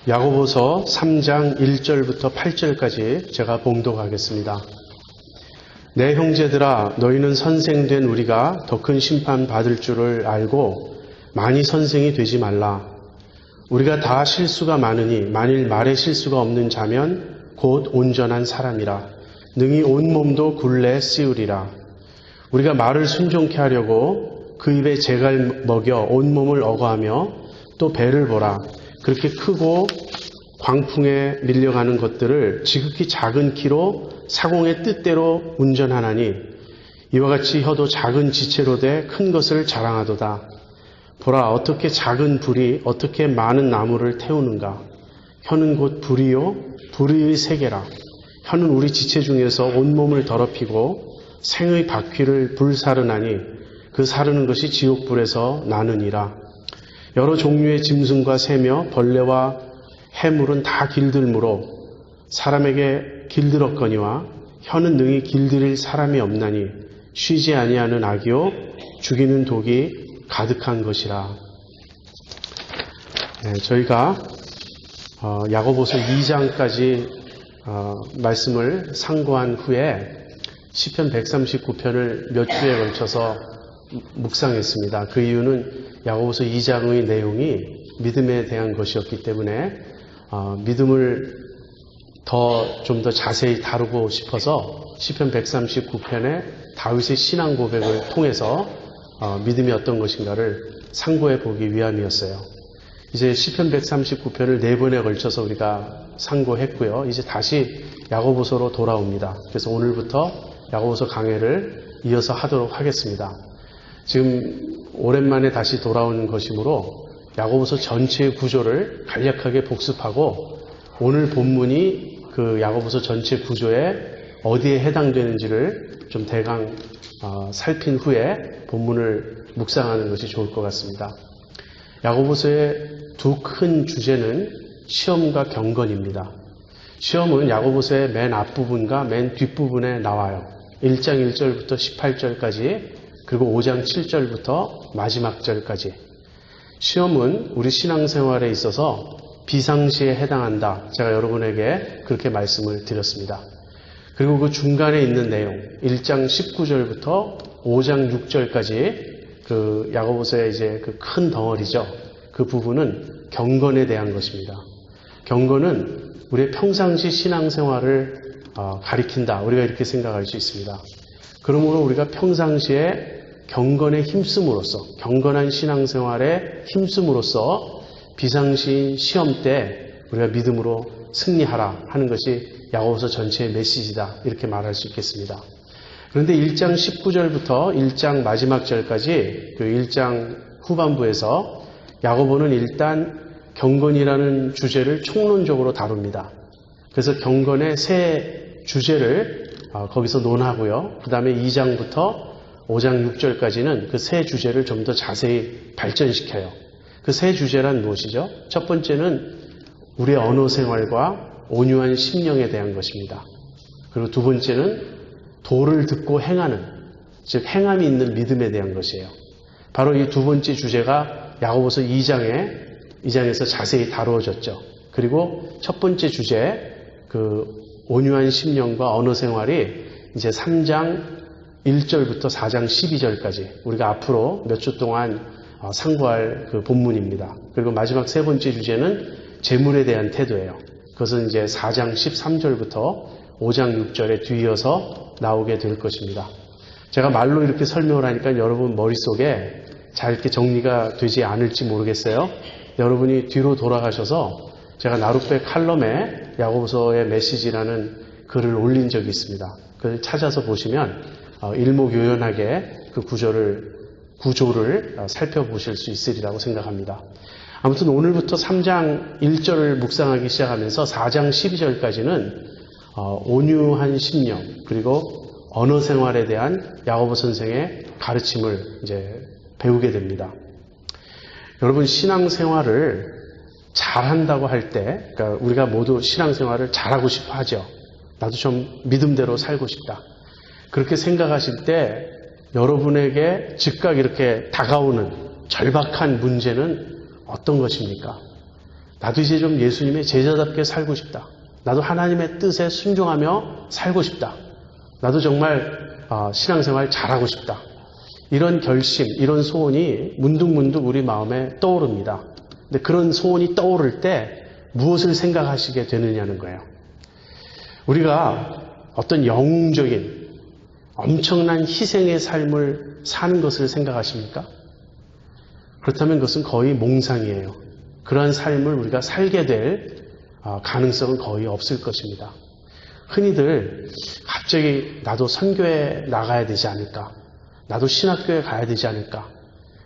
야고보서 3장 1절부터 8절까지 제가 봉독하겠습니다. 내 형제들아, 너희는 선생된 우리가 더 큰 심판 받을 줄을 알고 많이 선생이 되지 말라. 우리가 다 실수가 많으니 만일 말에 실수가 없는 자면 곧 온전한 사람이라. 능히 온 몸도 굴레 씌우리라. 우리가 말을 순종케 하려고 그 입에 재갈 먹여 온 몸을 억어하며 또 배를 보라. 그렇게 크고 광풍에 밀려가는 것들을 지극히 작은 키로 사공의 뜻대로 운전하나니 이와 같이 혀도 작은 지체로 돼 큰 것을 자랑하도다. 보라, 어떻게 작은 불이 어떻게 많은 나무를 태우는가. 혀는 곧 불이요 불의 세계라. 혀는 우리 지체 중에서 온몸을 더럽히고 생의 바퀴를 불사르나니 그 사르는 것이 지옥불에서 나느니라. 여러 종류의 짐승과 새며 벌레와 해물은 다 길들므로 사람에게 길들었거니와 혀는 능히 길들일 사람이 없나니 쉬지 아니하는 악이요 죽이는 독이 가득한 것이라. 저희가 야고보서 2장까지 말씀을 상고한 후에 시편 139편을 몇 주에 걸쳐서 묵상했습니다. 그 이유는 야고보서 2장의 내용이 믿음에 대한 것이었기 때문에 믿음을 좀 더 자세히 다루고 싶어서 시편 139편의 다윗의 신앙 고백을 통해서 믿음이 어떤 것인가를 상고해 보기 위함이었어요. 이제 시편 139편을 4번에 걸쳐서 우리가 상고했고요. 이제 다시 야고보서로 돌아옵니다. 그래서 오늘부터 야고보서 강해를 이어서 하도록 하겠습니다. 지금 오랜만에 다시 돌아오는 것이므로 야고보서 전체의 구조를 간략하게 복습하고 오늘 본문이 그 야고보서 전체 구조에 어디에 해당되는지를 좀 대강 살핀 후에 본문을 묵상하는 것이 좋을 것 같습니다. 야고보서의 두 큰 주제는 시험과 경건입니다. 시험은 야고보서의 맨 앞부분과 맨 뒷부분에 나와요. 1장 1절부터 18절까지 그리고 5장 7절부터 마지막 절까지. 시험은 우리 신앙생활에 있어서 비상시에 해당한다. 제가 여러분에게 그렇게 말씀을 드렸습니다. 그리고 그 중간에 있는 내용 1장 19절부터 5장 6절까지 그 야고보서의 이제 그 큰 덩어리죠. 그 부분은 경건에 대한 것입니다. 경건은 우리의 평상시 신앙생활을 가리킨다. 우리가 이렇게 생각할 수 있습니다. 그러므로 우리가 평상시에 경건에 힘씀으로써 경건한 신앙생활에 힘씀으로써 비상시인 시험 때 우리가 믿음으로 승리하라 하는 것이 야고보서 전체의 메시지다 이렇게 말할 수 있겠습니다. 그런데 1장 19절부터 1장 마지막 절까지 그 1장 후반부에서 야고보는 일단 경건이라는 주제를 총론적으로 다룹니다. 그래서 경건의 세 주제를 거기서 논하고요. 그 다음에 2장부터 5장 6절까지는 그 세 주제를 좀 더 자세히 발전시켜요. 그 세 주제란 무엇이죠? 첫 번째는 우리의 언어 생활과 온유한 심령에 대한 것입니다. 그리고 두 번째는 도를 듣고 행하는, 즉 행함이 있는 믿음에 대한 것이에요. 바로 이 두 번째 주제가 야고보서 2장에서 자세히 다루어졌죠. 그리고 첫 번째 주제, 그 온유한 심령과 언어 생활이 이제 3장 1절부터 4장 12절까지 우리가 앞으로 몇 주 동안 상고할 그 본문입니다. 그리고 마지막 세 번째 주제는 재물에 대한 태도예요. 그것은 이제 4장 13절부터 5장 6절에 뒤이어서 나오게 될 것입니다. 제가 말로 이렇게 설명을 하니까 여러분 머릿속에 잘 이렇게 정리가 되지 않을지 모르겠어요. 여러분이 뒤로 돌아가셔서 제가 나룻배 칼럼에 야고보서의 메시지라는 글을 올린 적이 있습니다. 그걸 찾아서 보시면 일목요연하게 그 구조를 살펴보실 수 있으리라고 생각합니다. 아무튼 오늘부터 3장 1절을 묵상하기 시작하면서 4장 12절까지는 온유한 심령 그리고 언어 생활에 대한 야고보 선생의 가르침을 이제 배우게 됩니다. 여러분 신앙생활을 잘한다고 할 때, 그러니까 우리가 모두 신앙생활을 잘하고 싶어 하죠. 나도 좀 믿음대로 살고 싶다. 그렇게 생각하실 때 여러분에게 즉각 이렇게 다가오는 절박한 문제는 어떤 것입니까? 나도 이제 좀 예수님의 제자답게 살고 싶다. 나도 하나님의 뜻에 순종하며 살고 싶다. 나도 정말 신앙생활 잘하고 싶다. 이런 결심, 이런 소원이 문득문득 우리 마음에 떠오릅니다. 근데 그런 소원이 떠오를 때 무엇을 생각하시게 되느냐는 거예요. 우리가 어떤 영웅적인 엄청난 희생의 삶을 사는 것을 생각하십니까? 그렇다면 그것은 거의 몽상이에요. 그러한 삶을 우리가 살게 될 가능성은 거의 없을 것입니다. 흔히들 갑자기 나도 선교에 나가야 되지 않을까? 나도 신학교에 가야 되지 않을까?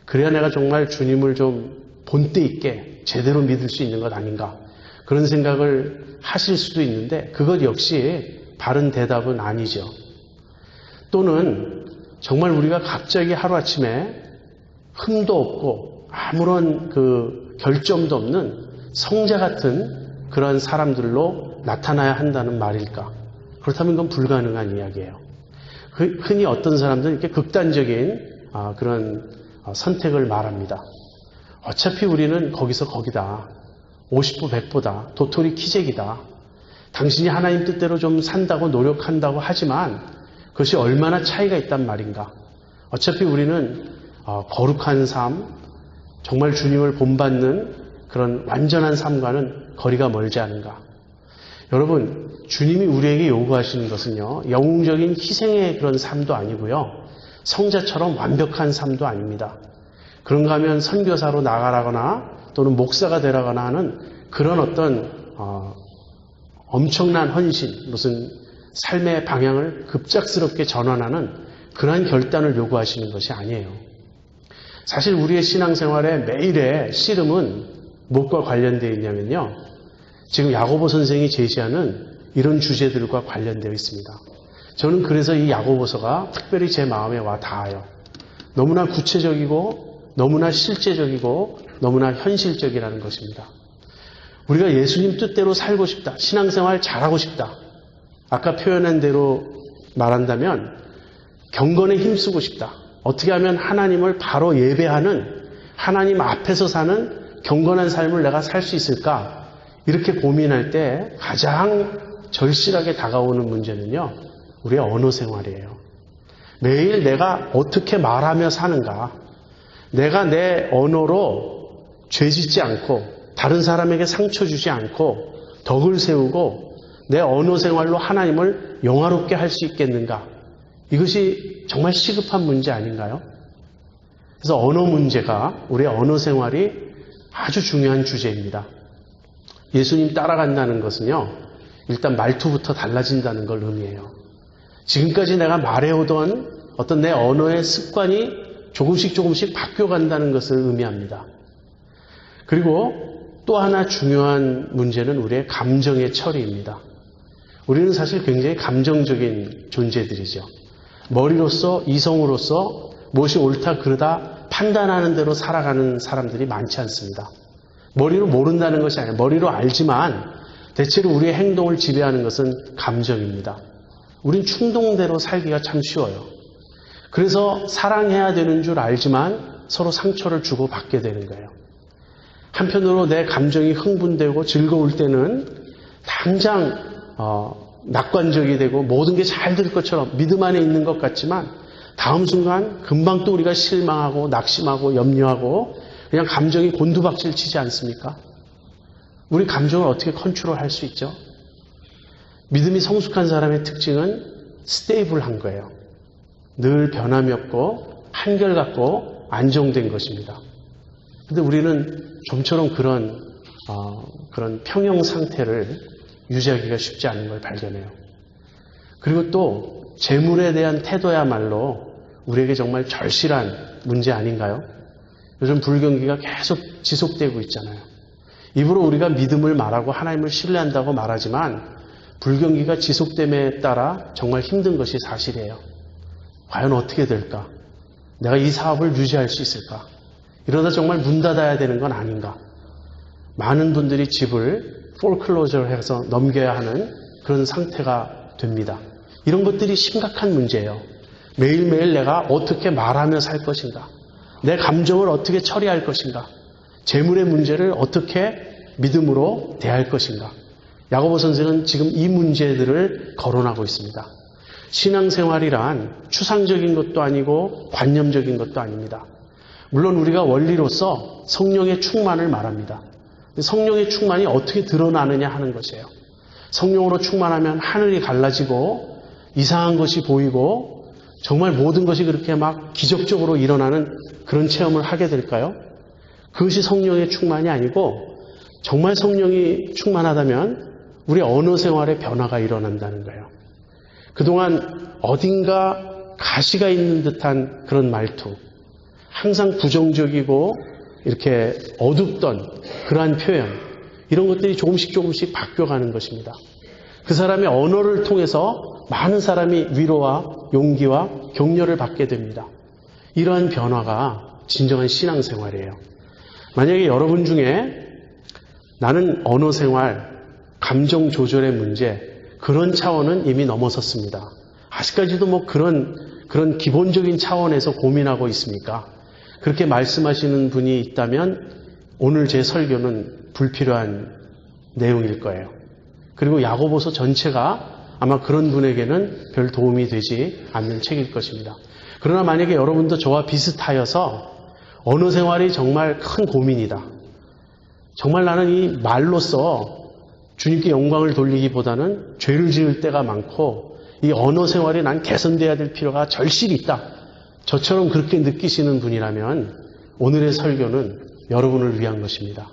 그래야 내가 정말 주님을 좀 본때 있게 제대로 믿을 수 있는 것 아닌가? 그런 생각을 하실 수도 있는데 그것 역시 바른 대답은 아니죠. 또는 정말 우리가 갑자기 하루아침에 흠도 없고 아무런 결점도 없는 성자 같은 그런 사람들로 나타나야 한다는 말일까? 그렇다면 그건 불가능한 이야기예요. 흔히 어떤 사람들은 이렇게 극단적인 그런 선택을 말합니다. 어차피 우리는 거기서 거기다. 50보 100보다. 도토리 키재기다. 당신이 하나님 뜻대로 좀 산다고 노력한다고 하지만 그것이 얼마나 차이가 있단 말인가. 어차피 우리는 거룩한 삶, 정말 주님을 본받는 그런 완전한 삶과는 거리가 멀지 않은가. 여러분, 주님이 우리에게 요구하시는 것은요, 영웅적인 희생의 그런 삶도 아니고요, 성자처럼 완벽한 삶도 아닙니다. 그런가 하면 선교사로 나가라거나 또는 목사가 되라거나 하는 그런 어떤 엄청난 헌신, 무슨 삶의 방향을 급작스럽게 전환하는 그러한 결단을 요구하시는 것이 아니에요. 사실 우리의 신앙생활의 매일의 씨름은 무엇과 관련되어 있냐면요, 지금 야고보 선생이 제시하는 이런 주제들과 관련되어 있습니다. 저는 그래서 이 야고보서가 특별히 제 마음에 와 닿아요. 너무나 구체적이고 너무나 실제적이고 너무나 현실적이라는 것입니다. 우리가 예수님 뜻대로 살고 싶다. 신앙생활 잘하고 싶다. 아까 표현한 대로 말한다면 경건에 힘쓰고 싶다. 어떻게 하면 하나님을 바로 예배하는, 하나님 앞에서 사는 경건한 삶을 내가 살 수 있을까? 이렇게 고민할 때 가장 절실하게 다가오는 문제는요, 우리의 언어 생활이에요. 매일 내가 어떻게 말하며 사는가? 내가 내 언어로 죄짓지 않고 다른 사람에게 상처 주지 않고 덕을 세우고 내 언어 생활로 하나님을 영화롭게 할 수 있겠는가? 이것이 정말 시급한 문제 아닌가요? 그래서 언어 문제가, 우리의 언어 생활이 아주 중요한 주제입니다. 예수님 따라간다는 것은요, 일단 말투부터 달라진다는 걸 의미해요. 지금까지 내가 말해오던 어떤 내 언어의 습관이 조금씩 바뀌어간다는 것을 의미합니다. 그리고 또 하나 중요한 문제는 우리의 감정의 처리입니다. 우리는 사실 굉장히 감정적인 존재들이죠. 머리로서, 이성으로서 무엇이 옳다 그르다 판단하는 대로 살아가는 사람들이 많지 않습니다. 머리로 모른다는 것이 아니에요. 머리로 알지만 대체로 우리의 행동을 지배하는 것은 감정입니다. 우린 충동대로 살기가 참 쉬워요. 그래서 사랑해야 되는 줄 알지만 서로 상처를 주고 받게 되는 거예요. 한편으로 내 감정이 흥분되고 즐거울 때는 당장 낙관적이 되고 모든 게 잘 될 것처럼 믿음 안에 있는 것 같지만 다음 순간 금방 또 우리가 실망하고 낙심하고 염려하고 그냥 감정이 곤두박질 치지 않습니까? 우리 감정을 어떻게 컨트롤할 수 있죠? 믿음이 성숙한 사람의 특징은 스테이블한 거예요. 늘 변함이 없고 한결같고 안정된 것입니다. 근데 우리는 좀처럼 그런 평형 상태를 유지하기가 쉽지 않은 걸 발견해요. 그리고 또 재물에 대한 태도야말로 우리에게 정말 절실한 문제 아닌가요? 요즘 불경기가 계속 지속되고 있잖아요. 입으로 우리가 믿음을 말하고 하나님을 신뢰한다고 말하지만 불경기가 지속됨에 따라 정말 힘든 것이 사실이에요. 과연 어떻게 될까? 내가 이 사업을 유지할 수 있을까? 이러다 정말 문 닫아야 되는 건 아닌가? 많은 분들이 집을 폴클로저를 해서 넘겨야 하는 그런 상태가 됩니다. 이런 것들이 심각한 문제예요. 매일매일 내가 어떻게 말하며 살 것인가? 내 감정을 어떻게 처리할 것인가? 재물의 문제를 어떻게 믿음으로 대할 것인가? 야고보 선생은 지금 이 문제들을 거론하고 있습니다. 신앙생활이란 추상적인 것도 아니고 관념적인 것도 아닙니다. 물론 우리가 원리로서 성령의 충만을 말합니다. 성령의 충만이 어떻게 드러나느냐 하는 것이에요. 성령으로 충만하면 하늘이 갈라지고 이상한 것이 보이고 정말 모든 것이 그렇게 막 기적적으로 일어나는 그런 체험을 하게 될까요? 그것이 성령의 충만이 아니고 정말 성령이 충만하다면 우리 언어 생활에 변화가 일어난다는 거예요. 그동안 어딘가 가시가 있는 듯한 그런 말투, 항상 부정적이고 이렇게 어둡던 그러한 표현, 이런 것들이 조금씩 바뀌어가는 것입니다. 그 사람의 언어를 통해서 많은 사람이 위로와 용기와 격려를 받게 됩니다. 이러한 변화가 진정한 신앙생활이에요. 만약에 여러분 중에 나는 언어 생활, 감정 조절의 문제, 그런 차원은 이미 넘어섰습니다. 아직까지도 뭐 그런 기본적인 차원에서 고민하고 있습니까? 그렇게 말씀하시는 분이 있다면 오늘 제 설교는 불필요한 내용일 거예요. 그리고 야고보서 전체가 아마 그런 분에게는 별 도움이 되지 않는 책일 것입니다. 그러나 만약에 여러분도 저와 비슷하여서 언어 생활이 정말 큰 고민이다. 정말 나는 이 말로써 주님께 영광을 돌리기보다는 죄를 지을 때가 많고 이 언어 생활이 난 개선돼야 될 필요가 절실히 있다. 저처럼 그렇게 느끼시는 분이라면 오늘의 설교는 여러분을 위한 것입니다.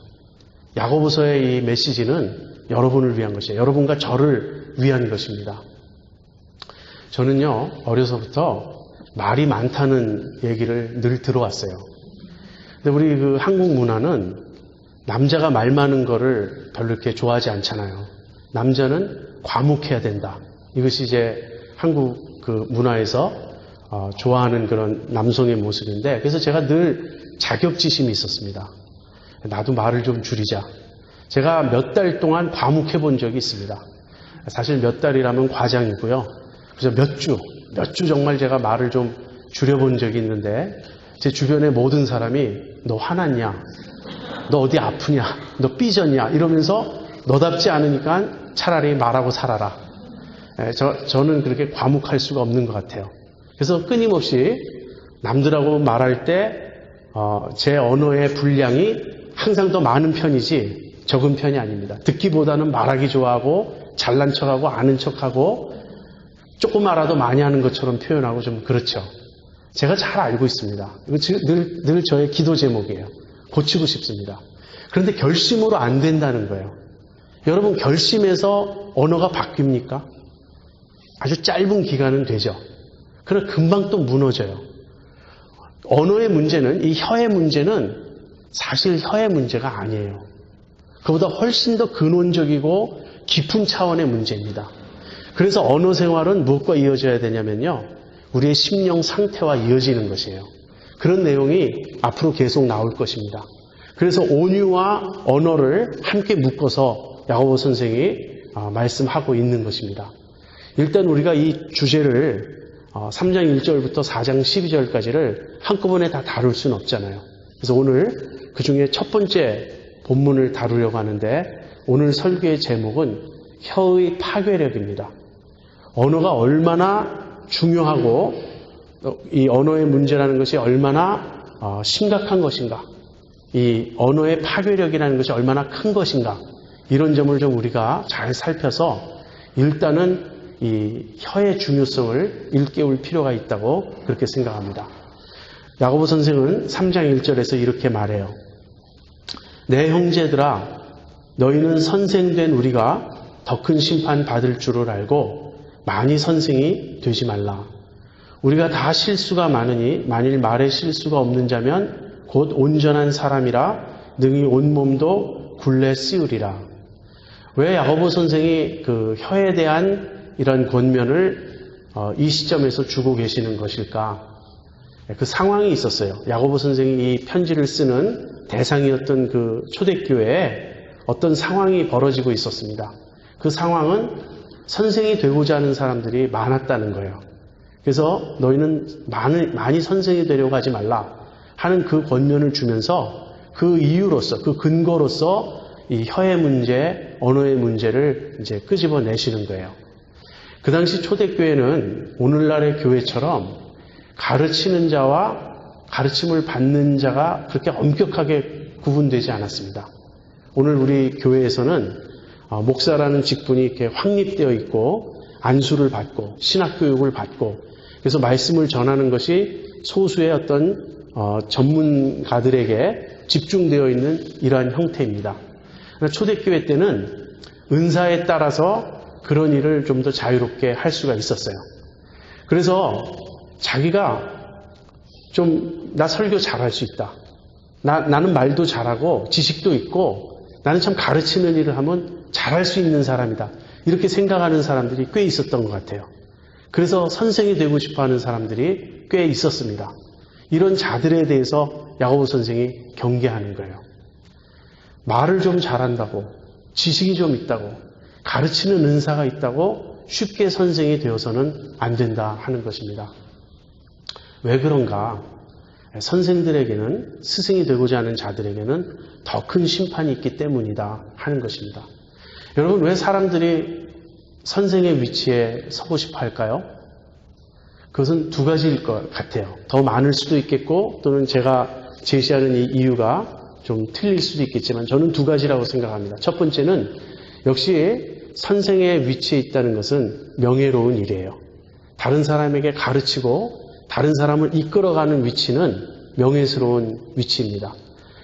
야고보서의 이 메시지는 여러분을 위한 것이에요. 여러분과 저를 위한 것입니다. 저는요, 어려서부터 말이 많다는 얘기를 늘 들어왔어요. 근데 우리 그 한국 문화는 남자가 말 많은 거를 별로 이렇게 좋아하지 않잖아요. 남자는 과묵해야 된다. 이것이 이제 한국 그 문화에서 좋아하는 그런 남성의 모습인데, 그래서 제가 늘 자격지심이 있었습니다. 나도 말을 좀 줄이자. 제가 몇 달 동안 과묵해 본 적이 있습니다. 사실 몇 달이라면 과장이고요. 그래서 몇 주 정말 제가 말을 좀 줄여본 적이 있는데, 제 주변의 모든 사람이 너 화났냐? 너 어디 아프냐? 너 삐졌냐? 이러면서 너답지 않으니까 차라리 말하고 살아라. 저는 그렇게 과묵할 수가 없는 것 같아요. 그래서 끊임없이 남들하고 말할 때 제 언어의 분량이 항상 더 많은 편이지 적은 편이 아닙니다. 듣기보다는 말하기 좋아하고 잘난 척하고 아는 척하고 조금 알아도 많이 하는 것처럼 표현하고 좀 그렇죠. 제가 잘 알고 있습니다. 이거 늘 저의 기도 제목이에요. 고치고 싶습니다. 그런데 결심으로 안 된다는 거예요. 여러분, 결심해서 언어가 바뀝니까? 아주 짧은 기간은 되죠. 그러나 금방 또 무너져요. 언어의 문제는, 이 혀의 문제는 사실 혀의 문제가 아니에요. 그보다 훨씬 더 근원적이고 깊은 차원의 문제입니다. 그래서 언어 생활은 무엇과 이어져야 되냐면요, 우리의 심령 상태와 이어지는 것이에요. 그런 내용이 앞으로 계속 나올 것입니다. 그래서 온유와 언어를 함께 묶어서 야고보 선생이 말씀하고 있는 것입니다. 일단 우리가 이 주제를 3장 1절부터 4장 12절까지를 한꺼번에 다 다룰 수는 없잖아요. 그래서 오늘 그 중에 첫 번째 본문을 다루려고 하는데, 오늘 설교의 제목은 혀의 파괴력입니다. 언어가 얼마나 중요하고 이 언어의 문제라는 것이 얼마나 심각한 것인가, 이 언어의 파괴력이라는 것이 얼마나 큰 것인가, 이런 점을 좀 우리가 잘 살펴서 일단은 이 혀의 중요성을 일깨울 필요가 있다고 그렇게 생각합니다. 야고보 선생은 3장 1절에서 이렇게 말해요. 내 형제들아, 너희는 선생된 우리가 더 큰 심판 받을 줄을 알고 많이 선생이 되지 말라. 우리가 다 실수가 많으니 만일 말에 실수가 없는 자면 곧 온전한 사람이라 능히 온몸도 굴레 씌우리라. 왜 야고보 선생이 그 혀에 대한 이런 권면을 이 시점에서 주고 계시는 것일까? 그 상황이 있었어요. 야고보 선생이 이 편지를 쓰는 대상이었던 그 초대교회에 어떤 상황이 벌어지고 있었습니다. 그 상황은 선생이 되고자 하는 사람들이 많았다는 거예요. 그래서 너희는 많이 선생이 되려고 하지 말라 하는 그 권면을 주면서 그 이유로서, 그 근거로서 이 혀의 문제, 언어의 문제를 이제 끄집어내시는 거예요. 그 당시 초대교회는 오늘날의 교회처럼 가르치는 자와 가르침을 받는 자가 그렇게 엄격하게 구분되지 않았습니다. 오늘 우리 교회에서는 목사라는 직분이 이렇게 확립되어 있고 안수를 받고 신학교육을 받고 그래서 말씀을 전하는 것이 소수의 어떤 전문가들에게 집중되어 있는 이러한 형태입니다. 초대교회 때는 은사에 따라서 그런 일을 좀 더 자유롭게 할 수가 있었어요. 그래서 자기가 나 설교 잘할 수 있다. 나는 말도 잘하고 지식도 있고 나는 참 가르치는 일을 하면 잘할 수 있는 사람이다. 이렇게 생각하는 사람들이 꽤 있었던 것 같아요. 그래서 선생이 되고 싶어하는 사람들이 꽤 있었습니다. 이런 자들에 대해서 야고보 선생이 경계하는 거예요. 말을 좀 잘한다고, 지식이 좀 있다고, 가르치는 은사가 있다고 쉽게 선생이 되어서는 안 된다 하는 것입니다. 왜 그런가? 선생들에게는, 스승이 되고자 하는 자들에게는 더 큰 심판이 있기 때문이다 하는 것입니다. 여러분, 왜 사람들이 선생의 위치에 서고 싶어 할까요? 그것은 두 가지일 것 같아요. 더 많을 수도 있겠고 또는 제가 제시하는 이 이유가 좀 틀릴 수도 있겠지만 저는 두 가지라고 생각합니다. 첫 번째는 역시 선생의 위치에 있다는 것은 명예로운 일이에요. 다른 사람에게 가르치고 다른 사람을 이끌어가는 위치는 명예스러운 위치입니다.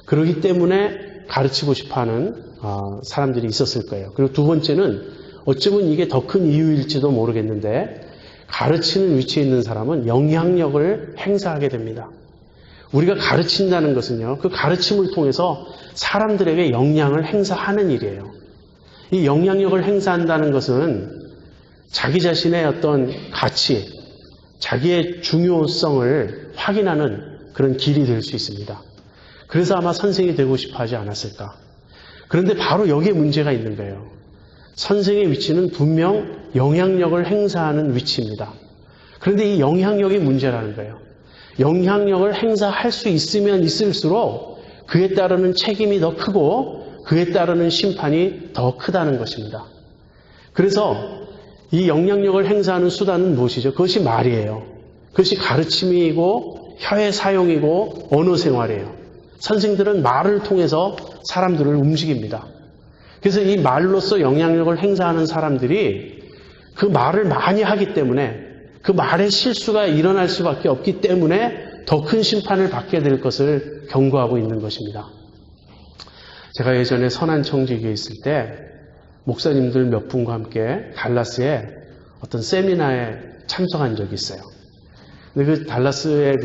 그렇기 때문에 가르치고 싶어하는 사람들이 있었을 거예요. 그리고 두 번째는 어쩌면 이게 더 큰 이유일지도 모르겠는데 가르치는 위치에 있는 사람은 영향력을 행사하게 됩니다. 우리가 가르친다는 것은요, 그 가르침을 통해서 사람들에게 영향을 행사하는 일이에요. 이 영향력을 행사한다는 것은 자기 자신의 어떤 가치, 자기의 중요성을 확인하는 그런 길이 될 수 있습니다. 그래서 아마 선생이 되고 싶어 하지 않았을까. 그런데 바로 여기에 문제가 있는 거예요. 선생의 위치는 분명 영향력을 행사하는 위치입니다. 그런데 이 영향력이 문제라는 거예요. 영향력을 행사할 수 있으면 있을수록 그에 따르는 책임이 더 크고 그에 따르는 심판이 더 크다는 것입니다. 그래서 이 영향력을 행사하는 수단은 무엇이죠? 그것이 말이에요. 그것이 가르침이고 혀의 사용이고 언어 생활이에요. 선생들은 말을 통해서 사람들을 움직입니다. 그래서 이 말로서 영향력을 행사하는 사람들이 그 말을 많이 하기 때문에 그 말의 실수가 일어날 수밖에 없기 때문에 더 큰 심판을 받게 될 것을 경고하고 있는 것입니다. 제가 예전에 선한청지교에 있을 때 목사님들 몇 분과 함께 달라스에 어떤 세미나에 참석한 적이 있어요. 근데 그 달라스에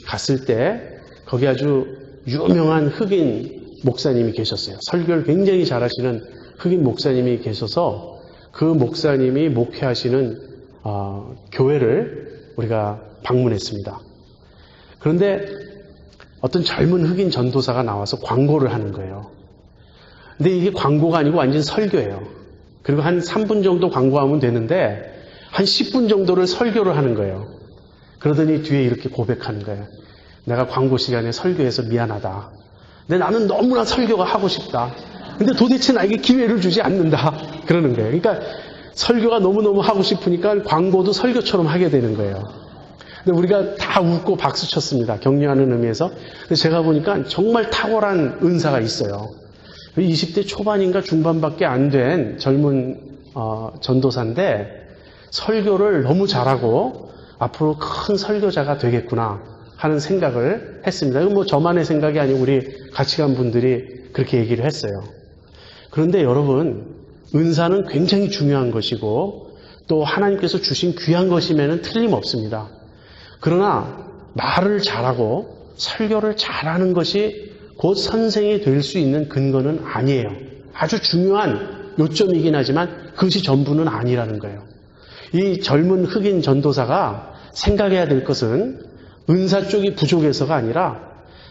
갔을 때 거기 아주 유명한 흑인 목사님이 계셨어요. 설교를 굉장히 잘하시는 흑인 목사님이 계셔서 그 목사님이 목회하시는 교회를 우리가 방문했습니다. 그런데 어떤 젊은 흑인 전도사가 나와서 광고를 하는 거예요. 근데 이게 광고가 아니고 완전 설교예요. 그리고 한 3분 정도 광고하면 되는데 한 10분 정도를 설교를 하는 거예요. 그러더니 뒤에 이렇게 고백하는 거예요. 내가 광고 시간에 설교해서 미안하다. 근데 나는 너무나 설교가 하고 싶다. 근데 도대체 나에게 기회를 주지 않는다. 그러는 거예요. 그러니까 설교가 너무너무 하고 싶으니까 광고도 설교처럼 하게 되는 거예요. 근데 우리가 다 웃고 박수 쳤습니다. 격려하는 의미에서. 근데 제가 보니까 정말 탁월한 은사가 있어요. 20대 초반인가 중반밖에 안 된 젊은 전도사인데 설교를 너무 잘하고 앞으로 큰 설교자가 되겠구나 하는 생각을 했습니다. 이건 뭐 저만의 생각이 아니고 우리 같이 간 분들이 그렇게 얘기를 했어요. 그런데 여러분, 은사는 굉장히 중요한 것이고 또 하나님께서 주신 귀한 것임에는 틀림없습니다. 그러나 말을 잘하고 설교를 잘하는 것이 곧 선생이 될 수 있는 근거는 아니에요. 아주 중요한 요점이긴 하지만 그것이 전부는 아니라는 거예요. 이 젊은 흑인 전도사가 생각해야 될 것은 은사 쪽이 부족해서가 아니라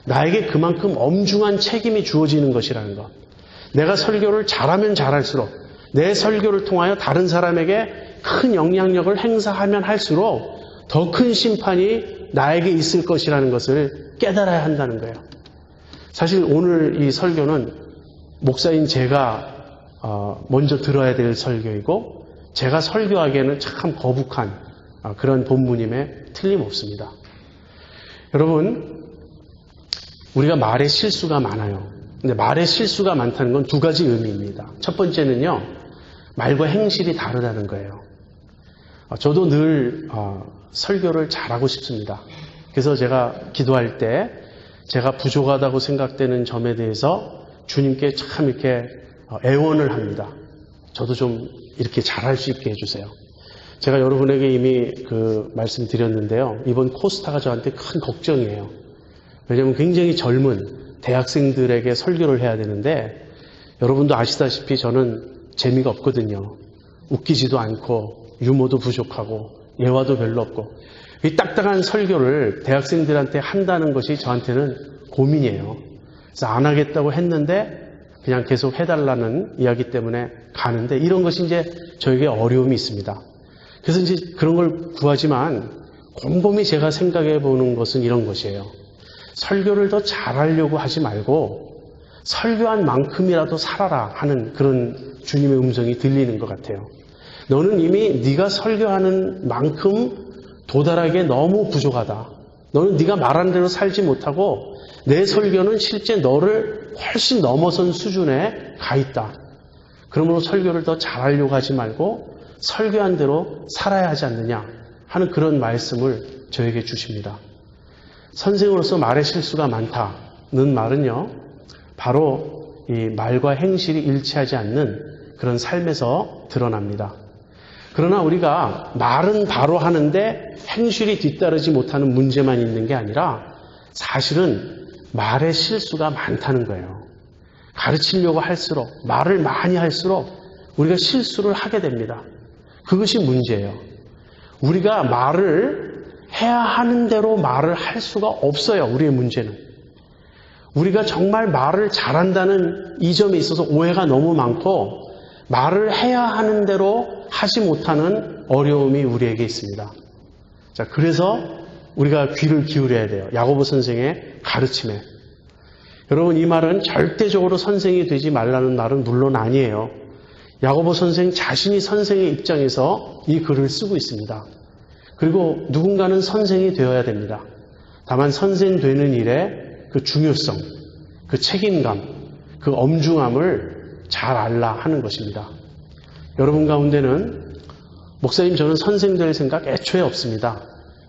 나에게 그만큼 엄중한 책임이 주어지는 것이라는 것. 내가 설교를 잘하면 잘할수록 내 설교를 통하여 다른 사람에게 큰 영향력을 행사하면 할수록 더 큰 심판이 나에게 있을 것이라는 것을 깨달아야 한다는 거예요. 사실 오늘 이 설교는 목사인 제가 먼저 들어야 될 설교이고 제가 설교하기에는 참 거북한 그런 본문임에 틀림없습니다. 여러분, 우리가 말에 실수가 많아요. 근데 말에 실수가 많다는 건 두 가지 의미입니다. 첫 번째는요, 말과 행실이 다르다는 거예요. 저도 늘 설교를 잘하고 싶습니다. 그래서 제가 기도할 때 제가 부족하다고 생각되는 점에 대해서 주님께 참 이렇게 애원을 합니다. 저도 좀 이렇게 잘할 수 있게 해주세요. 제가 여러분에게 이미 말씀드렸는데요. 이번 코스타가 저한테 큰 걱정이에요. 왜냐하면 굉장히 젊은 대학생들에게 설교를 해야 되는데 여러분도 아시다시피 저는 재미가 없거든요. 웃기지도 않고 유머도 부족하고 예화도 별로 없고 이 딱딱한 설교를 대학생들한테 한다는 것이 저한테는 고민이에요. 그래서 안 하겠다고 했는데 그냥 계속 해달라는 이야기 때문에 가는데 이런 것이 이제 저에게 어려움이 있습니다. 그래서 이제 그런 걸 구하지만 곰곰이 제가 생각해 보는 것은 이런 것이에요. 설교를 더 잘하려고 하지 말고 설교한 만큼이라도 살아라 하는 그런 주님의 음성이 들리는 것 같아요. 너는 이미 네가 설교하는 만큼 도달하기에 너무 부족하다. 너는 네가 말하는 대로 살지 못하고 내 설교는 실제 너를 훨씬 넘어선 수준에 가 있다. 그러므로 설교를 더 잘하려고 하지 말고 설교한 대로 살아야 하지 않느냐 하는 그런 말씀을 저에게 주십니다. 선생으로서 말의 실수가 많다는 말은요, 바로 이 말과 행실이 일치하지 않는 그런 삶에서 드러납니다. 그러나 우리가 말은 바로 하는데 행실이 뒤따르지 못하는 문제만 있는 게 아니라 사실은 말의 실수가 많다는 거예요. 가르치려고 할수록, 말을 많이 할수록 우리가 실수를 하게 됩니다. 그것이 문제예요. 우리가 말을 해야 하는 대로 말을 할 수가 없어요. 우리의 문제는. 우리가 정말 말을 잘한다는 이 점에 있어서 오해가 너무 많고 말을 해야 하는 대로 하지 못하는 어려움이 우리에게 있습니다. 자, 그래서 우리가 귀를 기울여야 돼요. 야고보 선생의 가르침에. 여러분, 이 말은 절대적으로 선생이 되지 말라는 말은 물론 아니에요. 야고보 선생 자신이 선생의 입장에서 이 글을 쓰고 있습니다. 그리고 누군가는 선생이 되어야 됩니다. 다만 선생 되는 일의 그 중요성, 그 책임감, 그 엄중함을 잘 알라 하는 것입니다. 여러분 가운데는 목사님 저는 선생 될 생각 애초에 없습니다.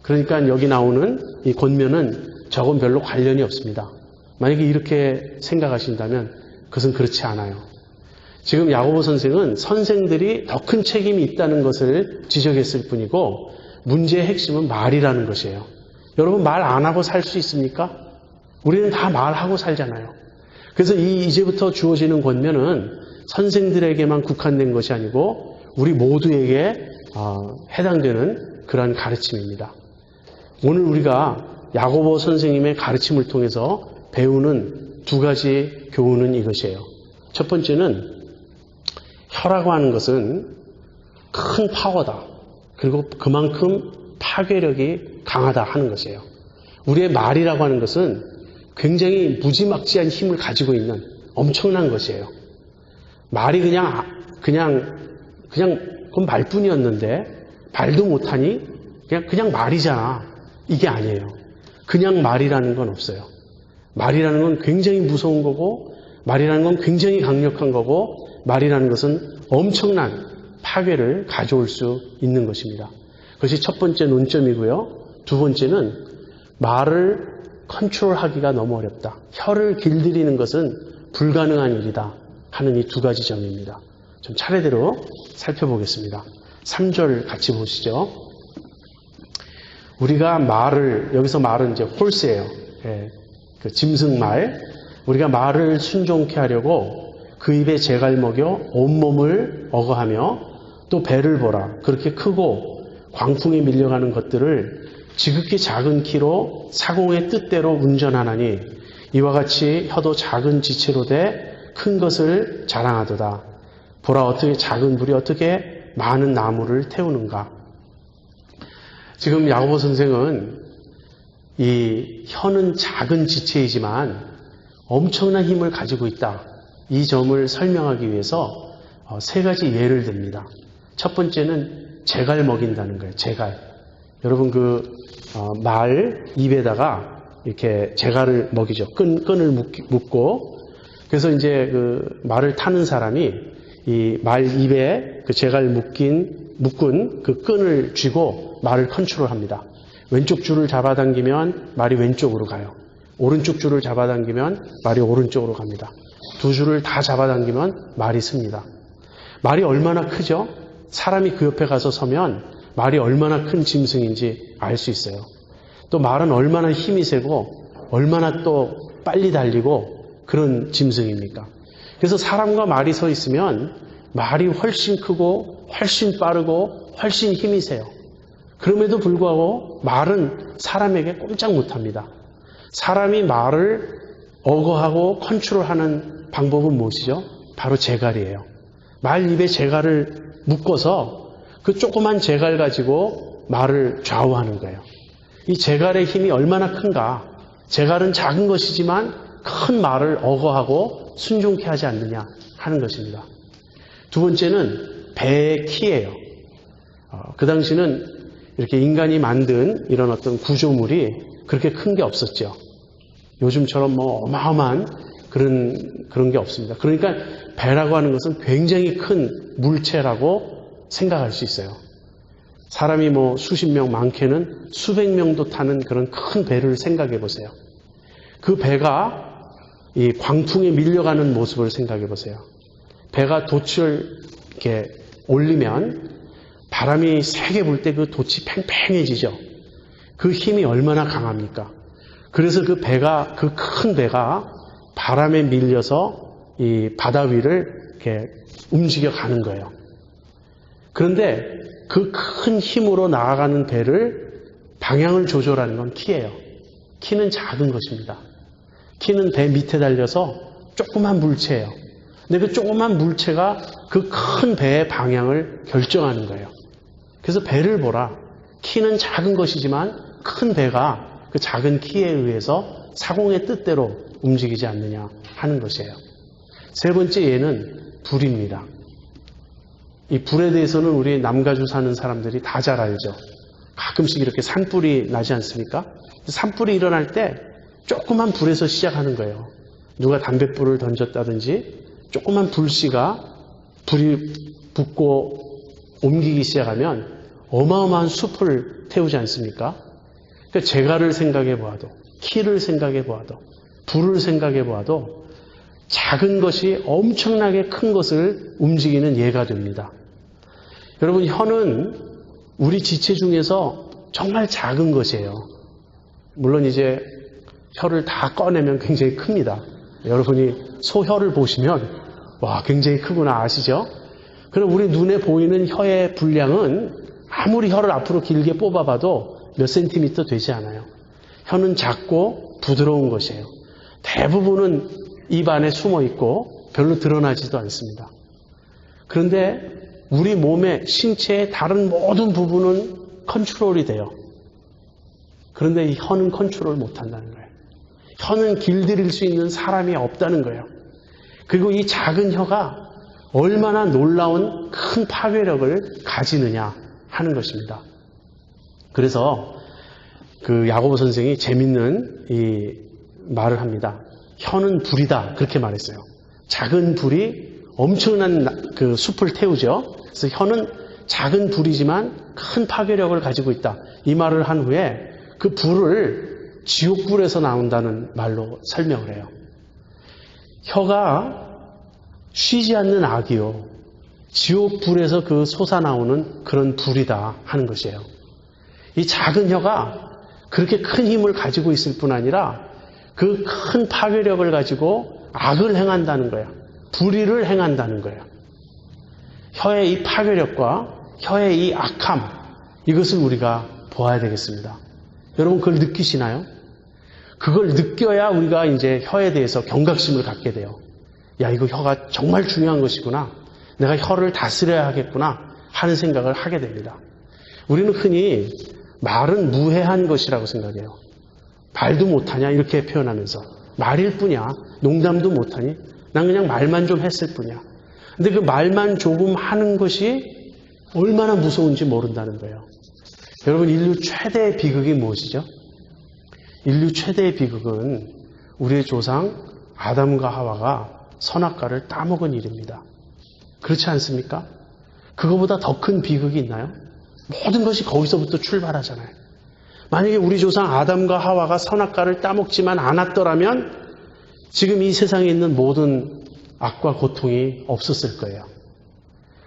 그러니까 여기 나오는 이 권면은 저건 별로 관련이 없습니다. 만약에 이렇게 생각하신다면 그것은 그렇지 않아요. 지금 야고보 선생은 선생들이 더 큰 책임이 있다는 것을 지적했을 뿐이고 문제의 핵심은 말이라는 것이에요. 여러분 말 안 하고 살 수 있습니까? 우리는 다 말하고 살잖아요. 그래서 이제부터 주어지는 권면은 선생들에게만 국한된 것이 아니고 우리 모두에게 해당되는 그러한 가르침입니다. 오늘 우리가 야고보 선생님의 가르침을 통해서 배우는 두 가지 교훈은 이것이에요. 첫 번째는 혀라고 하는 것은 큰 파워다. 그리고 그만큼 파괴력이 강하다 하는 것이에요. 우리의 말이라고 하는 것은 굉장히 무지막지한 힘을 가지고 있는 엄청난 것이에요. 말이 그냥 그건 말뿐이었는데 말도 못하니 그냥 말이잖아. 이게 아니에요. 그냥 말이라는 건 없어요. 말이라는 건 굉장히 무서운 거고 말이라는 건 굉장히 강력한 거고 말이라는 것은 엄청난 파괴를 가져올 수 있는 것입니다. 그것이 첫 번째 논점이고요. 두 번째는 말을 컨트롤하기가 너무 어렵다. 혀를 길들이는 것은 불가능한 일이다 하는 이 두 가지 점입니다. 좀 차례대로 살펴보겠습니다. 3절 같이 보시죠. 우리가 여기서 말은 이제 홀스예요. 예, 그 짐승말. 우리가 말을 순종케 하려고 그 입에 재갈 먹여 온몸을 어거하며 또 배를 보라. 그렇게 크고 광풍에 밀려가는 것들을 지극히 작은 키로 사공의 뜻대로 운전하나니 이와 같이 혀도 작은 지체로 돼 큰 것을 자랑하도다. 보라 어떻게 작은 불이 어떻게 많은 나무를 태우는가. 지금 야고보 선생은 이 혀는 작은 지체이지만 엄청난 힘을 가지고 있다. 이 점을 설명하기 위해서 세 가지 예를 듭니다. 첫 번째는 재갈 먹인다는 거예요. 재갈. 여러분 말 입에다가 이렇게 재갈을 먹이죠. 끈을 묶고 그래서 이제 말을 타는 사람이 이 말 입에 재갈 묶은 그 끈을 쥐고 말을 컨트롤합니다. 왼쪽 줄을 잡아당기면 말이 왼쪽으로 가요. 오른쪽 줄을 잡아당기면 말이 오른쪽으로 갑니다. 두 줄을 다 잡아당기면 말이 씁니다. 말이 얼마나 크죠? 사람이 그 옆에 가서 서면 말이 얼마나 큰 짐승인지 알 수 있어요. 또 말은 얼마나 힘이 세고 얼마나 또 빨리 달리고 그런 짐승입니까? 그래서 사람과 말이 서 있으면 말이 훨씬 크고 훨씬 빠르고 훨씬 힘이 세요. 그럼에도 불구하고 말은 사람에게 꼼짝 못합니다. 사람이 말을 억어하고 컨트롤하는 방법은 무엇이죠? 바로 재갈이에요. 말 입에 재갈을 묶어서 그 조그만 재갈 가지고 말을 좌우하는 거예요. 이 재갈의 힘이 얼마나 큰가? 재갈은 작은 것이지만 큰 말을 억어하고 순종케 하지 않느냐 하는 것입니다. 두 번째는 배의 키예요. 그 당시는 이렇게 인간이 만든 이런 어떤 구조물이 그렇게 큰 게 없었죠. 요즘처럼 어마어마한 그런 게 없습니다. 그러니까 배라고 하는 것은 굉장히 큰 물체라고 생각할 수 있어요. 사람이 수십 명, 많게는 수백 명도 타는 그런 큰 배를 생각해 보세요. 그 배가 이 광풍에 밀려가는 모습을 생각해 보세요. 배가 돛을 이렇게 올리면 바람이 세게 불 때 그 돛이 팽팽해지죠. 그 힘이 얼마나 강합니까? 그래서 그 큰 배가 바람에 밀려서 이 바다 위를 이렇게 움직여 가는 거예요. 그런데 그 큰 힘으로 나아가는 배를 방향을 조절하는 건 키예요. 키는 작은 것입니다. 키는 배 밑에 달려서 조그만 물체예요. 근데 그 조그만 물체가 그 큰 배의 방향을 결정하는 거예요. 그래서 배를 보라. 키는 작은 것이지만 큰 배가 그 작은 키에 의해서 사공의 뜻대로 움직이지 않느냐 하는 것이에요. 세 번째 예는 불입니다. 이 불에 대해서는 우리 남가주 사는 사람들이 다 잘 알죠. 가끔씩 이렇게 산불이 나지 않습니까? 산불이 일어날 때 조그만 불에서 시작하는 거예요. 누가 담뱃불을 던졌다든지 조그만 불씨가 불이 붙고 옮기기 시작하면 어마어마한 숲을 태우지 않습니까? 그러니까 재갈을 생각해 보아도, 키를 생각해 보아도, 불을 생각해 보아도 작은 것이 엄청나게 큰 것을 움직이는 예가 됩니다. 여러분, 혀는 우리 지체 중에서 정말 작은 것이에요. 물론 이제 혀를 다 꺼내면 굉장히 큽니다. 여러분이 소혀를 보시면 와, 굉장히 크구나 아시죠? 그럼 우리 눈에 보이는 혀의 분량은 아무리 혀를 앞으로 길게 뽑아봐도 몇 센티미터 되지 않아요. 혀는 작고 부드러운 것이에요. 대부분은 입 안에 숨어 있고 별로 드러나지도 않습니다. 그런데 우리 몸의 신체의 다른 모든 부분은 컨트롤이 돼요. 그런데 이 혀는 컨트롤 못한다는 거예요. 혀는 길들일 수 있는 사람이 없다는 거예요. 그리고 이 작은 혀가 얼마나 놀라운 큰 파괴력을 가지느냐 하는 것입니다. 그래서 그 야고보 선생이 재밌는 이 말을 합니다. 혀는 불이다 그렇게 말했어요. 작은 불이 엄청난 그 숲을 태우죠. 그래서 혀는 작은 불이지만 큰 파괴력을 가지고 있다. 이 말을 한 후에 그 불을 지옥불에서 나온다는 말로 설명을 해요. 혀가 쉬지 않는 악이요. 지옥불에서 그 솟아나오는 그런 불이다 하는 것이에요. 이 작은 혀가 그렇게 큰 힘을 가지고 있을 뿐 아니라 그 큰 파괴력을 가지고 악을 행한다는 거예요. 불의를 행한다는 거예요. 혀의 이 파괴력과 혀의 이 악함, 이것을 우리가 보아야 되겠습니다. 여러분 그걸 느끼시나요? 그걸 느껴야 우리가 이제 혀에 대해서 경각심을 갖게 돼요. 야, 이거 혀가 정말 중요한 것이구나. 내가 혀를 다스려야 하겠구나 하는 생각을 하게 됩니다. 우리는 흔히 말은 무해한 것이라고 생각해요. 말도 못하냐 이렇게 표현하면서 말일 뿐이야. 농담도 못하니 난 그냥 말만 좀 했을 뿐이야. 근데 그 말만 조금 하는 것이 얼마나 무서운지 모른다는 거예요. 여러분, 인류 최대의 비극이 무엇이죠? 인류 최대의 비극은 우리의 조상 아담과 하와가 선악과를 따먹은 일입니다. 그렇지 않습니까? 그거보다 더 큰 비극이 있나요? 모든 것이 거기서부터 출발하잖아요. 만약에 우리 조상 아담과 하와가 선악과를 따먹지만 않았더라면 지금 이 세상에 있는 모든 악과 고통이 없었을 거예요.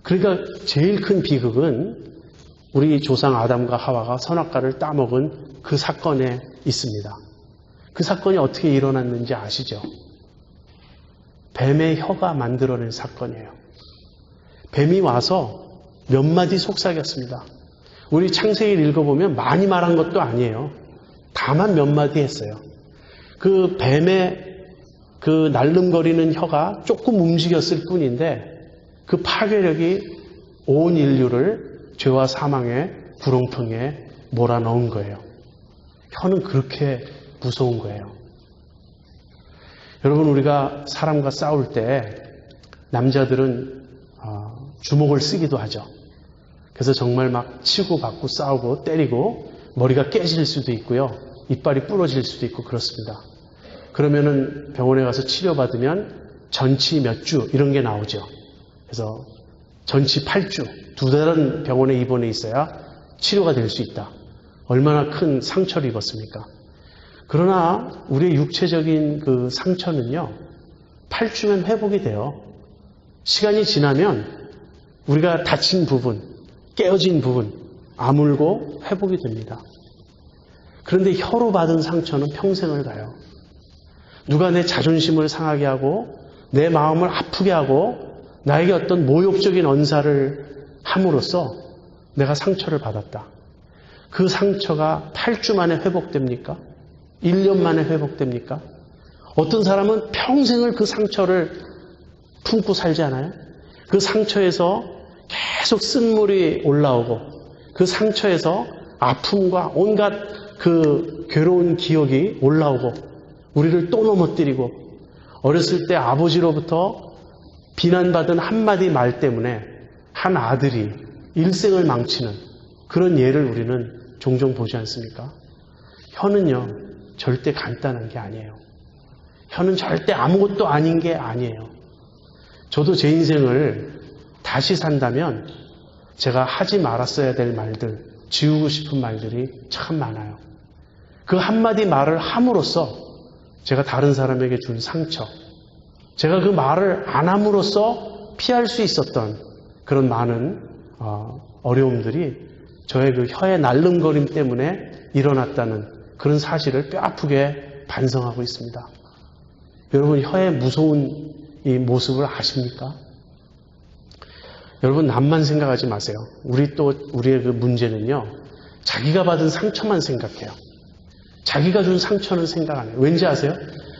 그러니까 제일 큰 비극은 우리 조상 아담과 하와가 선악과를 따먹은 그 사건에 있습니다. 그 사건이 어떻게 일어났는지 아시죠? 뱀의 혀가 만들어낸 사건이에요. 뱀이 와서 몇 마디 속삭였습니다. 우리 창세기를 읽어보면 많이 말한 것도 아니에요. 다만 몇 마디 했어요. 그 뱀의 그 날름거리는 혀가 조금 움직였을 뿐인데 그 파괴력이 온 인류를 죄와 사망의 구렁텅이에 몰아넣은 거예요. 혀는 그렇게 무서운 거예요. 여러분, 우리가 사람과 싸울 때 남자들은 주먹을 쓰기도 하죠. 그래서 정말 막 치고 받고 싸우고 때리고 머리가 깨질 수도 있고요. 이빨이 부러질 수도 있고 그렇습니다. 그러면은 병원에 가서 치료받으면 전치 몇 주 이런 게 나오죠. 그래서 전치 8주, 2달은 병원에 입원해 있어야 치료가 될 수 있다. 얼마나 큰 상처를 입었습니까? 그러나 우리의 육체적인 그 상처는요, 8주면 회복이 돼요. 시간이 지나면 우리가 다친 부분, 깨어진 부분, 아물고 회복이 됩니다. 그런데 혀로 받은 상처는 평생을 가요. 누가 내 자존심을 상하게 하고 내 마음을 아프게 하고 나에게 어떤 모욕적인 언사를 함으로써 내가 상처를 받았다. 그 상처가 8주 만에 회복됩니까? 1년 만에 회복됩니까? 어떤 사람은 평생을 그 상처를 품고 살지 않아요? 그 상처에서 계속 쓴물이 올라오고 그 상처에서 아픔과 온갖 그 괴로운 기억이 올라오고 우리를 또 넘어뜨리고 어렸을 때 아버지로부터 비난받은 한마디 말 때문에 한 아들이 일생을 망치는 그런 예를 우리는 종종 보지 않습니까? 혀는요, 절대 간단한 게 아니에요. 혀는 절대 아무것도 아닌 게 아니에요. 저도 제 인생을 다시 산다면 제가 하지 말았어야 될 말들, 지우고 싶은 말들이 참 많아요. 그 한마디 말을 함으로써 제가 다른 사람에게 준 상처, 제가 그 말을 안 함으로써 피할 수 있었던 그런 많은 어려움들이 저의 그 혀의 날름거림 때문에 일어났다는 그런 사실을 뼈아프게 반성하고 있습니다. 여러분, 혀의 무서운 이 모습을 아십니까? 여러분, 남만 생각하지 마세요. 우리의 그 문제는요, 자기가 받은 상처만 생각해요. 자기가 준 상처는 생각 안 해요. 왠지 아세요?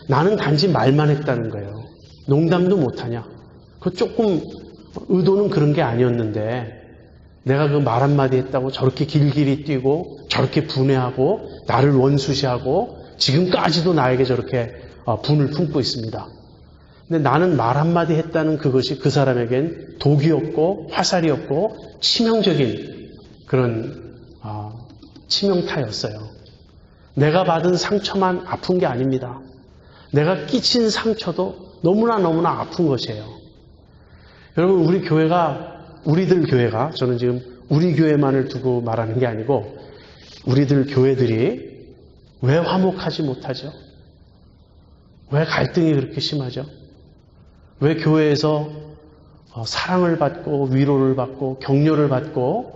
나는 단지 말만 했다는 거예요. 농담도 못하냐? 그 조금 의도는 그런 게 아니었는데 내가 그 말 한마디 했다고 저렇게 길길이 뛰고 저렇게 분해하고 나를 원수시하고 지금까지도 나에게 저렇게 분을 품고 있습니다. 근데 나는 말 한마디 했다는 그것이 그 사람에겐 독이었고 화살이었고 치명적인 그런 치명타였어요. 내가 받은 상처만 아픈 게 아닙니다. 내가 끼친 상처도 너무나 아픈 것이에요. 여러분, 우리들 교회가 저는 지금 우리 교회만을 두고 말하는 게 아니고 우리들 교회들이 왜 화목하지 못하죠? 왜 갈등이 그렇게 심하죠? 왜 교회에서 사랑을 받고 위로를 받고 격려를 받고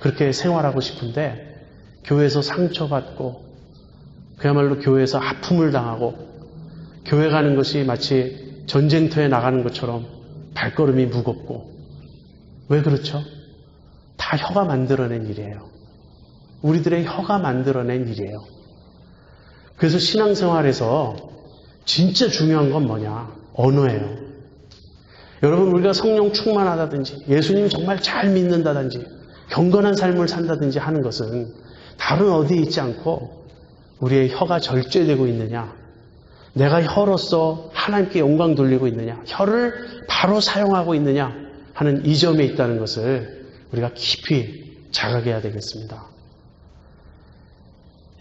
그렇게 생활하고 싶은데 교회에서 상처받고 그야말로 교회에서 아픔을 당하고 교회 가는 것이 마치 전쟁터에 나가는 것처럼 발걸음이 무겁고 왜 그렇죠? 다 혀가 만들어낸 일이에요. 우리들의 혀가 만들어낸 일이에요. 그래서 신앙생활에서 진짜 중요한 건 뭐냐? 언어예요. 여러분, 우리가 성령 충만하다든지 예수님 정말 잘 믿는다든지 경건한 삶을 산다든지 하는 것은 다른 어디에 있지 않고 우리의 혀가 절제되고 있느냐, 내가 혀로서 하나님께 영광 돌리고 있느냐, 혀를 바로 사용하고 있느냐 하는 이 점에 있다는 것을 우리가 깊이 자각해야 되겠습니다.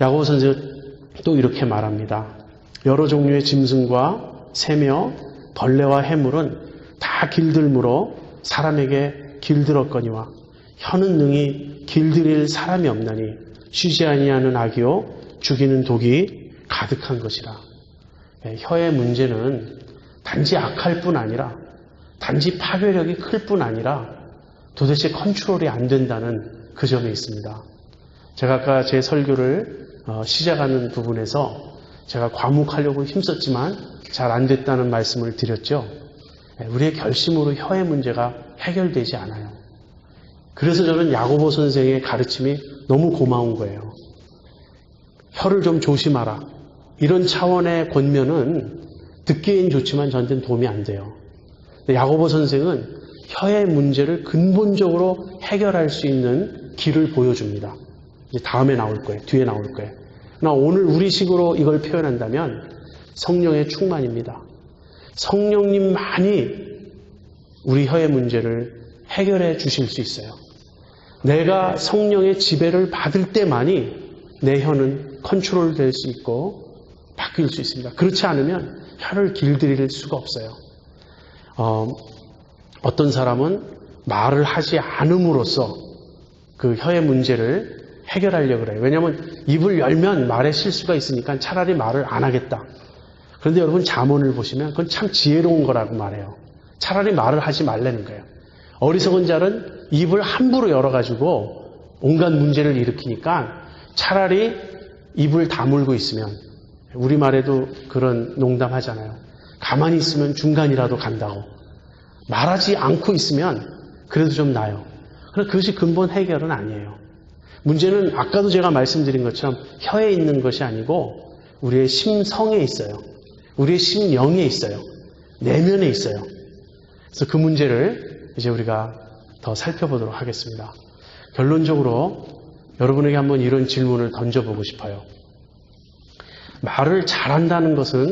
야고보 선생은 또 이렇게 말합니다. 여러 종류의 짐승과 새며 벌레와 해물은 다 길들므로 사람에게 길들었거니와 혀는 능히 길들일 사람이 없나니 쉬지 아니하는 악이요 죽이는 독이 가득한 것이라. 혀의 문제는 단지 악할 뿐 아니라, 단지 파괴력이 클 뿐 아니라 도대체 컨트롤이 안 된다는 그 점에 있습니다. 제가 아까 제 설교를 시작하는 부분에서 제가 과묵하려고 힘썼지만 잘 안 됐다는 말씀을 드렸죠. 우리의 결심으로 혀의 문제가 해결되지 않아요. 그래서 저는 야고보 선생의 가르침이 너무 고마운 거예요. 혀를 좀 조심하라. 이런 차원의 권면은 듣기엔 좋지만 저한테는 도움이 안 돼요. 야고보 선생은 혀의 문제를 근본적으로 해결할 수 있는 길을 보여줍니다. 이제 다음에 나올 거예요. 뒤에 나올 거예요. 나 오늘 우리식으로 이걸 표현한다면 성령의 충만입니다. 성령님만이 우리 혀의 문제를 해결해 주실 수 있어요. 내가 성령의 지배를 받을 때만이 내 혀는 컨트롤 될 수 있고 바뀔 수 있습니다. 그렇지 않으면 혀를 길들일 수가 없어요. 어떤 사람은 말을 하지 않음으로써 그 혀의 문제를 해결하려고 그래요. 왜냐하면 입을 열면 말에 실수가 있으니까 차라리 말을 안 하겠다. 그런데 여러분 잠언을 보시면 그건 참 지혜로운 거라고 말해요. 차라리 말을 하지 말라는 거예요. 어리석은 자는 입을 함부로 열어가지고 온갖 문제를 일으키니까 차라리 입을 다물고 있으면, 우리말에도 그런 농담 하잖아요. 가만히 있으면 중간이라도 간다고. 말하지 않고 있으면 그래도 좀 나아요. 그러나 그것이 근본 해결은 아니에요. 문제는 아까도 제가 말씀드린 것처럼 혀에 있는 것이 아니고 우리의 심성에 있어요. 우리의 심령에 있어요. 내면에 있어요. 그래서 그 문제를 이제 우리가 더 살펴보도록 하겠습니다. 결론적으로 여러분에게 한번 이런 질문을 던져보고 싶어요. 말을 잘한다는 것은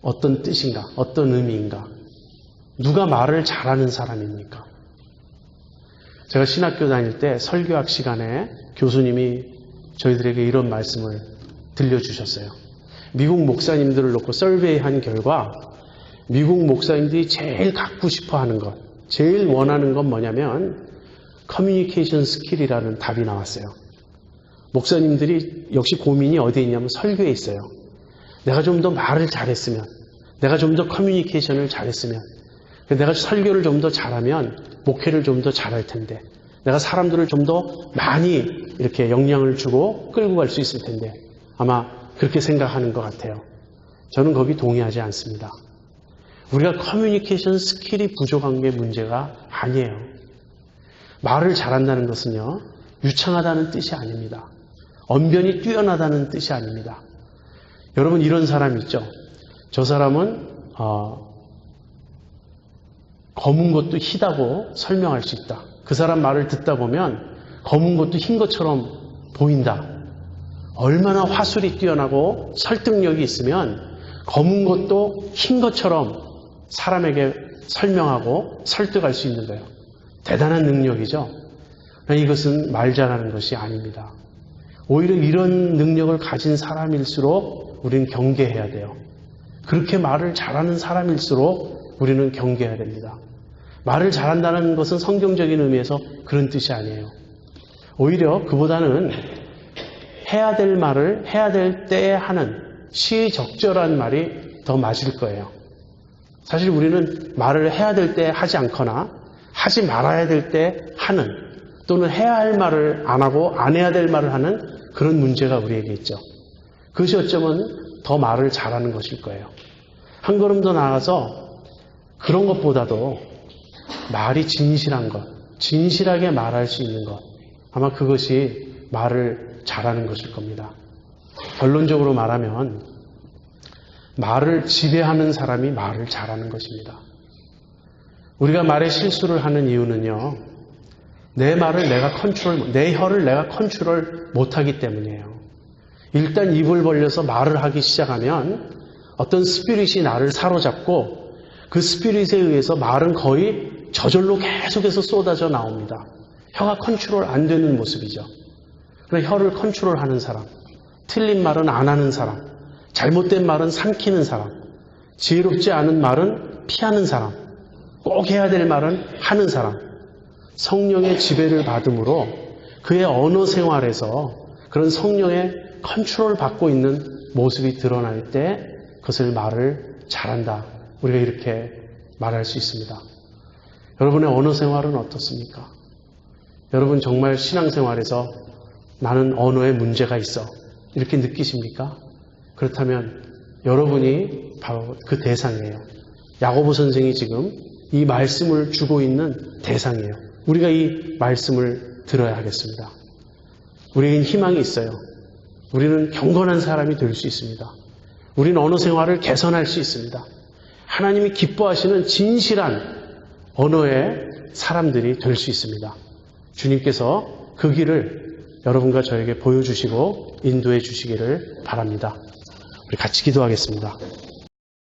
어떤 뜻인가? 어떤 의미인가? 누가 말을 잘하는 사람입니까? 제가 신학교 다닐 때 설교학 시간에 교수님이 저희들에게 이런 말씀을 들려주셨어요. 미국 목사님들을 놓고 서베이한 결과 미국 목사님들이 제일 갖고 싶어 하는 것, 제일 원하는 건 뭐냐면 커뮤니케이션 스킬이라는 답이 나왔어요. 목사님들이 역시 고민이 어디에 있냐면 설교에 있어요. 내가 좀 더 말을 잘했으면, 내가 좀 더 커뮤니케이션을 잘했으면, 내가 설교를 좀 더 잘하면 목회를 좀 더 잘할 텐데, 내가 사람들을 좀 더 많이 이렇게 영향을 주고 끌고 갈 수 있을 텐데, 아마 그렇게 생각하는 것 같아요. 저는 거기 동의하지 않습니다. 우리가 커뮤니케이션 스킬이 부족한 게 문제가 아니에요. 말을 잘한다는 것은요, 유창하다는 뜻이 아닙니다. 언변이 뛰어나다는 뜻이 아닙니다. 여러분 이런 사람 있죠? 저 사람은 검은 것도 희다고 설명할 수 있다. 그 사람 말을 듣다 보면 검은 것도 흰 것처럼 보인다. 얼마나 화술이 뛰어나고 설득력이 있으면 검은 것도 흰 것처럼 사람에게 설명하고 설득할 수 있는 거예요. 대단한 능력이죠. 이것은 말 잘하는 것이 아닙니다. 오히려 이런 능력을 가진 사람일수록 우리는 경계해야 돼요. 그렇게 말을 잘하는 사람일수록 우리는 경계해야 됩니다. 말을 잘한다는 것은 성경적인 의미에서 그런 뜻이 아니에요. 오히려 그보다는 해야 될 말을 해야 될 때에 하는 시의적절한 말이 더 맞을 거예요. 사실 우리는 말을 해야 될 때 하지 않거나 하지 말아야 될 때 하는, 또는 해야 할 말을 안 하고 안 해야 될 말을 하는 그런 문제가 우리에게 있죠. 그것이 어쩌면 더 말을 잘하는 것일 거예요. 한 걸음 더 나아가서 그런 것보다도 말이 진실한 것, 진실하게 말할 수 있는 것, 아마 그것이 말을 잘하는 것일 겁니다. 결론적으로 말하면 말을 지배하는 사람이 말을 잘하는 것입니다. 우리가 말에 실수를 하는 이유는요, 내 말을 내가 내 혀를 내가 컨트롤 못하기 때문이에요. 일단 입을 벌려서 말을 하기 시작하면 어떤 스피릿이 나를 사로잡고 그 스피릿에 의해서 말은 거의 저절로 계속해서 쏟아져 나옵니다. 혀가 컨트롤 안 되는 모습이죠. 그러나 혀를 컨트롤하는 사람, 틀린 말은 안 하는 사람, 잘못된 말은 삼키는 사람, 지혜롭지 않은 말은 피하는 사람, 꼭 해야 될 말은 하는 사람, 성령의 지배를 받음으로 그의 언어 생활에서 그런 성령의 컨트롤 받고 있는 모습이 드러날 때 그것을 말을 잘한다. 우리가 이렇게 말할 수 있습니다. 여러분의 언어 생활은 어떻습니까? 여러분 정말 신앙생활에서 나는 언어에 문제가 있어 이렇게 느끼십니까? 그렇다면 여러분이 바로 그 대상이에요. 야고보 선생이 지금 이 말씀을 주고 있는 대상이에요. 우리가 이 말씀을 들어야 하겠습니다. 우리에겐 희망이 있어요. 우리는 경건한 사람이 될 수 있습니다. 우리는 언어 생활을 개선할 수 있습니다. 하나님이 기뻐하시는 진실한 언어의 사람들이 될 수 있습니다. 주님께서 그 길을 여러분과 저에게 보여주시고 인도해 주시기를 바랍니다. 우리 같이 기도하겠습니다.